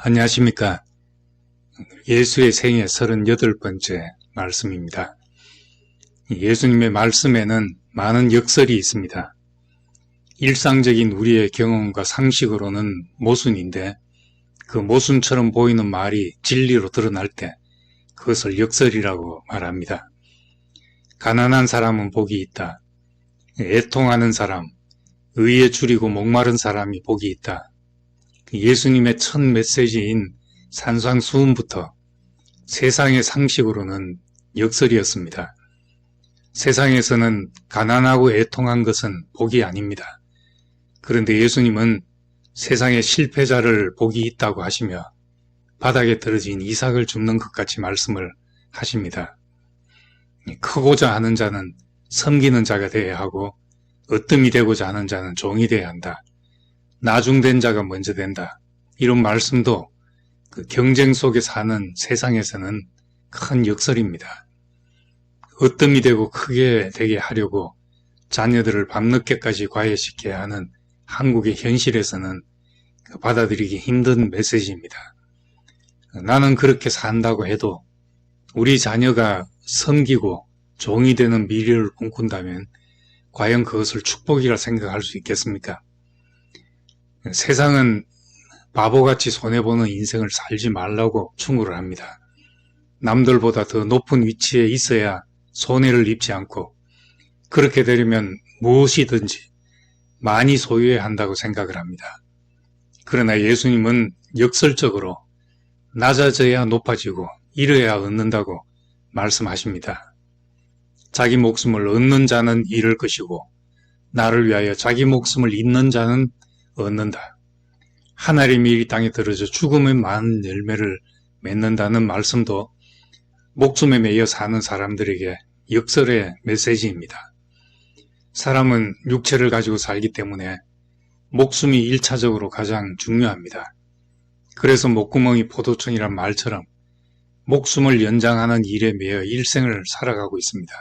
안녕하십니까. 예수의 생애 38번째 말씀입니다. 예수님의 말씀에는 많은 역설이 있습니다. 일상적인 우리의 경험과 상식으로는 모순인데 그 모순처럼 보이는 말이 진리로 드러날 때 그것을 역설이라고 말합니다. 가난한 사람은 복이 있다. 애통하는 사람, 의에 줄이고 목마른 사람이 복이 있다. 예수님의 첫 메시지인 산상수훈부터 세상의 상식으로는 역설이었습니다. 세상에서는 가난하고 애통한 것은 복이 아닙니다. 그런데 예수님은 세상의 실패자를 복이 있다고 하시며 바닥에 떨어진 이삭을 줍는 것 같이 말씀을 하십니다. 크고자 하는 자는 섬기는 자가 되어야 하고 으뜸이 되고자 하는 자는 종이 되어야 한다. 나중된 자가 먼저 된다. 이런 말씀도 그 경쟁 속에 사는 세상에서는 큰 역설입니다. 으뜸이 되고 크게 되게 하려고 자녀들을 밤늦게까지 과외시켜야 하는 한국의 현실에서는 받아들이기 힘든 메시지입니다. 나는 그렇게 산다고 해도 우리 자녀가 섬기고 종이 되는 미래를 꿈꾼다면 과연 그것을 축복이라 생각할 수 있겠습니까? 세상은 바보같이 손해보는 인생을 살지 말라고 충고를 합니다. 남들보다 더 높은 위치에 있어야 손해를 입지 않고 그렇게 되려면 무엇이든지 많이 소유해야 한다고 생각을 합니다. 그러나 예수님은 역설적으로 낮아져야 높아지고 잃어야 얻는다고 말씀하십니다. 자기 목숨을 얻는 자는 잃을 것이고 나를 위하여 자기 목숨을 잇는 자는 얻는다. 하나님이 이 땅에 들어져 죽음의 많은 열매를 맺는다는 말씀도 목숨에 매여 사는 사람들에게 역설의 메시지입니다. 사람은 육체를 가지고 살기 때문에 목숨이 1차적으로 가장 중요합니다. 그래서 목구멍이 포도청이란 말처럼 목숨을 연장하는 일에 매여 일생을 살아가고 있습니다.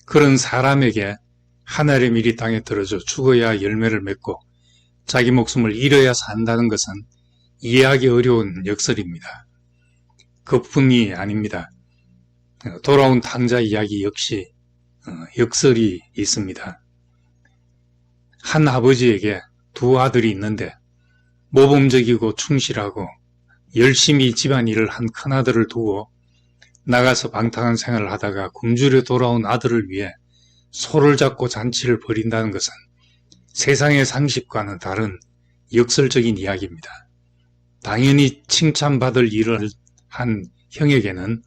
그런 사람에게 하나님이 이 땅에 들어져 죽어야 열매를 맺고 자기 목숨을 잃어야 산다는 것은 이해하기 어려운 역설입니다. 그뿐이 아닙니다. 돌아온 탕자 이야기 역시 역설이 있습니다. 한 아버지에게 두 아들이 있는데 모범적이고 충실하고 열심히 집안일을 한 큰아들을 두고 나가서 방탕한 생활을 하다가 굶주려 돌아온 아들을 위해 소를 잡고 잔치를 벌인다는 것은 세상의 상식과는 다른 역설적인 이야기입니다. 당연히 칭찬받을 일을 한 형에게는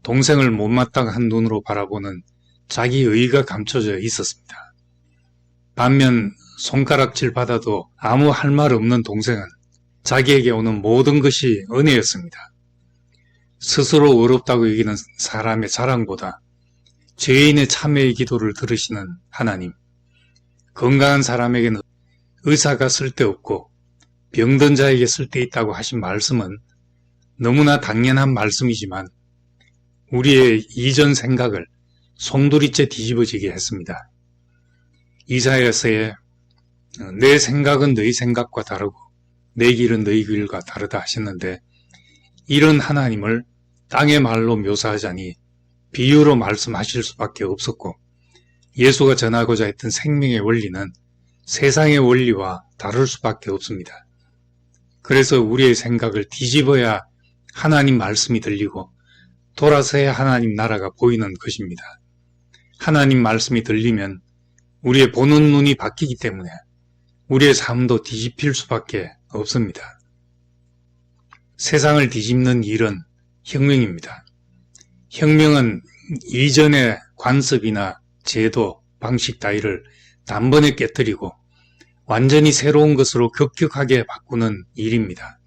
동생을 못마땅한 눈으로 바라보는 자기 의의가 감춰져 있었습니다. 반면 손가락질 받아도 아무 할 말 없는 동생은 자기에게 오는 모든 것이 은혜였습니다. 스스로 어렵다고 여기는 사람의 자랑보다 죄인의 참회의 기도를 들으시는 하나님, 건강한 사람에게는 의사가 쓸데없고 병든 자에게 쓸데있다고 하신 말씀은 너무나 당연한 말씀이지만 우리의 이전 생각을 송두리째 뒤집어지게 했습니다. 이사야서에 내 생각은 너희 생각과 다르고 내 길은 너희 길과 다르다 하셨는데 이런 하나님을 땅의 말로 묘사하자니 비유로 말씀하실 수밖에 없었고 예수가 전하고자 했던 생명의 원리는 세상의 원리와 다를 수밖에 없습니다. 그래서 우리의 생각을 뒤집어야 하나님 말씀이 들리고 돌아서야 하나님 나라가 보이는 것입니다. 하나님 말씀이 들리면 우리의 보는 눈이 바뀌기 때문에 우리의 삶도 뒤집힐 수밖에 없습니다. 세상을 뒤집는 일은 혁명입니다. 혁명은 이전의 관습이나 제도, 방식 따위를 단번에 깨뜨리고 완전히 새로운 것으로 급격하게 바꾸는 일입니다.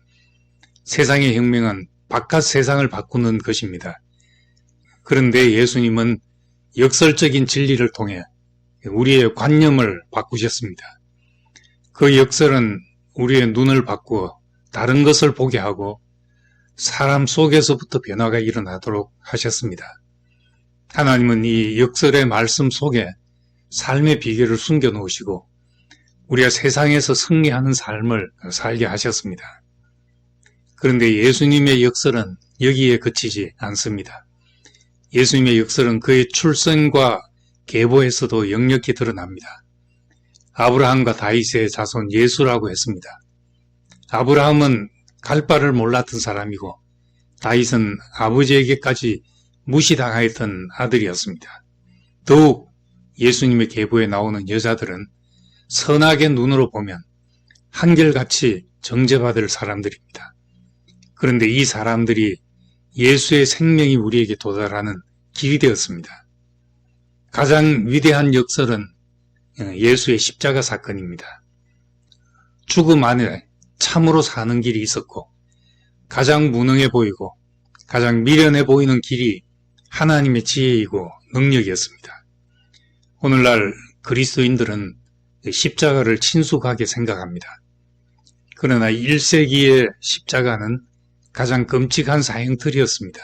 세상의 혁명은 바깥 세상을 바꾸는 것입니다. 그런데 예수님은 역설적인 진리를 통해 우리의 관념을 바꾸셨습니다. 그 역설은 우리의 눈을 바꾸어 다른 것을 보게 하고 사람 속에서부터 변화가 일어나도록 하셨습니다. 하나님은 이 역설의 말씀 속에 삶의 비결을 숨겨 놓으시고 우리가 세상에서 승리하는 삶을 살게 하셨습니다. 그런데 예수님의 역설은 여기에 그치지 않습니다. 예수님의 역설은 그의 출생과 계보에서도 역력히 드러납니다. 아브라함과 다윗의 자손 예수라고 했습니다. 아브라함은 갈 바를 몰랐던 사람이고 다윗은 아버지에게까지 무시당하였던 아들이었습니다. 더욱 예수님의 계보에 나오는 여자들은 선하게 눈으로 보면 한결같이 정죄받을 사람들입니다. 그런데 이 사람들이 예수의 생명이 우리에게 도달하는 길이 되었습니다. 가장 위대한 역설은 예수의 십자가 사건입니다. 죽음 안에 참으로 사는 길이 있었고 가장 무능해 보이고 가장 미련해 보이는 길이 하나님의 지혜이고 능력이었습니다. 오늘날 그리스도인들은 십자가를 친숙하게 생각합니다. 그러나 1세기의 십자가는 가장 끔찍한 사형틀이었습니다.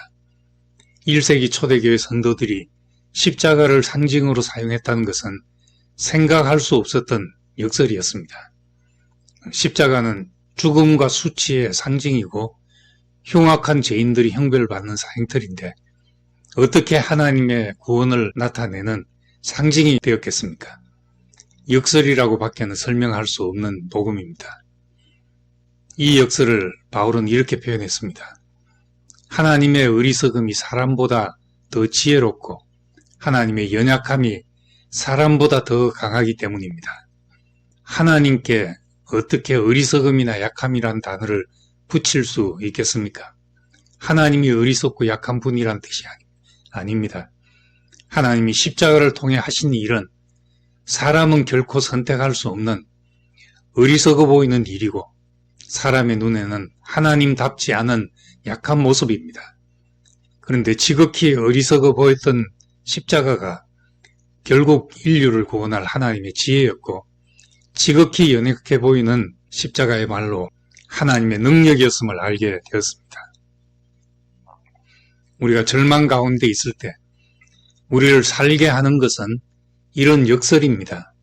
1세기 초대교회 선도들이 십자가를 상징으로 사용했다는 것은 생각할 수 없었던 역설이었습니다. 십자가는 죽음과 수치의 상징이고 흉악한 죄인들이 형벌받는 사형틀인데 어떻게 하나님의 구원을 나타내는 상징이 되었겠습니까? 역설이라고 밖에는 설명할 수 없는 복음입니다. 이 역설을 바울은 이렇게 표현했습니다. 하나님의 어리석음이 사람보다 더 지혜롭고 하나님의 연약함이 사람보다 더 강하기 때문입니다. 하나님께 어떻게 어리석음이나 약함이란 단어를 붙일 수 있겠습니까? 하나님이 어리석고 약한 분이란 뜻이 아닙니다. 하나님이 십자가를 통해 하신 일은 사람은 결코 선택할 수 없는 어리석어 보이는 일이고 사람의 눈에는 하나님답지 않은 약한 모습입니다. 그런데 지극히 어리석어 보였던 십자가가 결국 인류를 구원할 하나님의 지혜였고 지극히 연약해 보이는 십자가의 말로 하나님의 능력이었음을 알게 되었습니다. 우리가 절망 가운데 있을 때 우리를 살게 하는 것은 이런 역설입니다.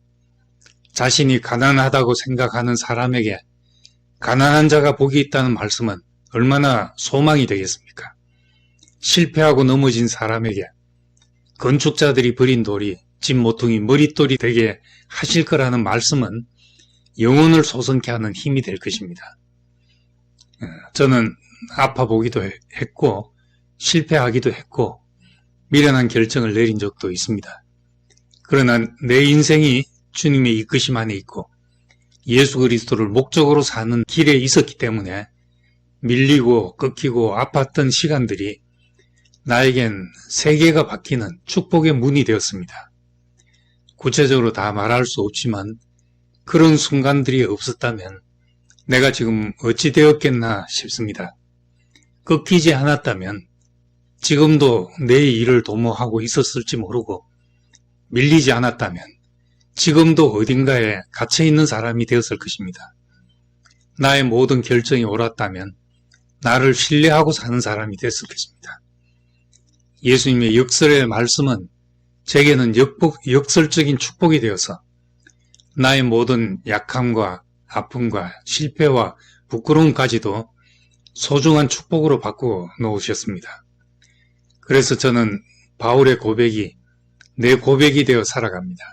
자신이 가난하다고 생각하는 사람에게 가난한 자가 복이 있다는 말씀은 얼마나 소망이 되겠습니까? 실패하고 넘어진 사람에게 건축자들이 버린 돌이 집 모퉁이 머릿돌이 되게 하실 거라는 말씀은 영혼을 솟원케 하는 힘이 될 것입니다. 저는 아파 보기도 했고 실패하기도 했고 미련한 결정을 내린 적도 있습니다. 그러나 내 인생이 주님의 이끄심 안에 있고 예수 그리스도를 목적으로 사는 길에 있었기 때문에 밀리고 꺾이고 아팠던 시간들이 나에겐 세계가 바뀌는 축복의 문이 되었습니다. 구체적으로 다 말할 수 없지만 그런 순간들이 없었다면 내가 지금 어찌 되었겠나 싶습니다. 꺾이지 않았다면 지금도 내 일을 도모하고 있었을지 모르고 밀리지 않았다면 지금도 어딘가에 갇혀있는 사람이 되었을 것입니다. 나의 모든 결정이 옳았다면 나를 신뢰하고 사는 사람이 됐을 것입니다. 예수님의 역설의 말씀은 제게는 역설적인 축복이 되어서 나의 모든 약함과 아픔과 실패와 부끄러움까지도 소중한 축복으로 바꾸어 놓으셨습니다. 그래서 저는 바울의 고백이 내 고백이 되어 살아갑니다.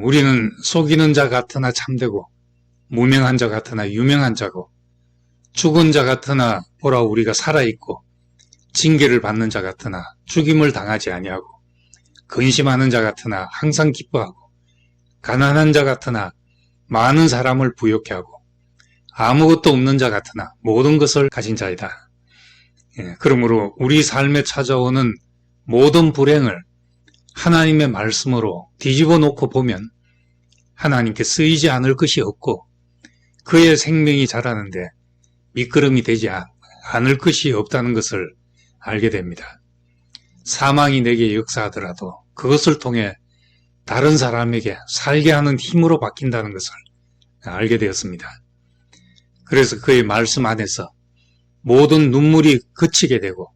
우리는 속이는 자 같으나 참되고 무명한 자 같으나 유명한 자고 죽은 자 같으나 보라 우리가 살아있고 징계를 받는 자 같으나 죽임을 당하지 아니하고 근심하는 자 같으나 항상 기뻐하고 가난한 자 같으나 많은 사람을 부욕해 하고 아무것도 없는 자 같으나 모든 것을 가진 자이다. 그러므로 우리 삶에 찾아오는 모든 불행을 하나님의 말씀으로 뒤집어 놓고 보면 하나님께 쓰이지 않을 것이 없고 그의 생명이 자라는데 미끄럼이 되지 않을 것이 없다는 것을 알게 됩니다. 사망이 내게 역사하더라도 그것을 통해 다른 사람에게 살게 하는 힘으로 바뀐다는 것을 알게 되었습니다. 그래서 그의 말씀 안에서 모든 눈물이 그치게 되고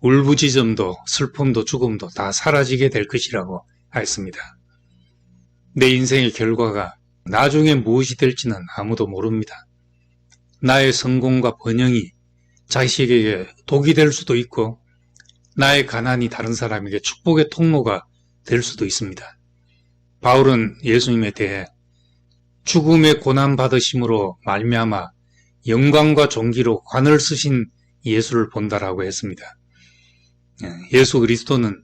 울부짖음도 슬픔도 죽음도 다 사라지게 될 것이라고 하였습니다. 내 인생의 결과가 나중에 무엇이 될지는 아무도 모릅니다. 나의 성공과 번영이 자식에게 독이 될 수도 있고 나의 가난이 다른 사람에게 축복의 통로가 될 수도 있습니다. 바울은 예수님에 대해 죽음의 고난받으심으로 말미암아 영광과 존귀로 관을 쓰신 예수를 본다라고 했습니다. 예수 그리스도는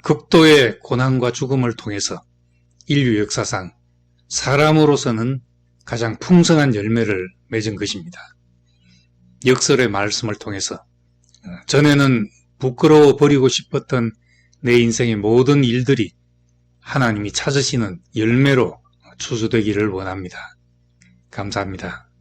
극도의 고난과 죽음을 통해서 인류 역사상 사람으로서는 가장 풍성한 열매를 맺은 것입니다. 역설의 말씀을 통해서 전에는 부끄러워 버리고 싶었던 내 인생의 모든 일들이 하나님이 찾으시는 열매로 추수되기를 원합니다. 감사합니다.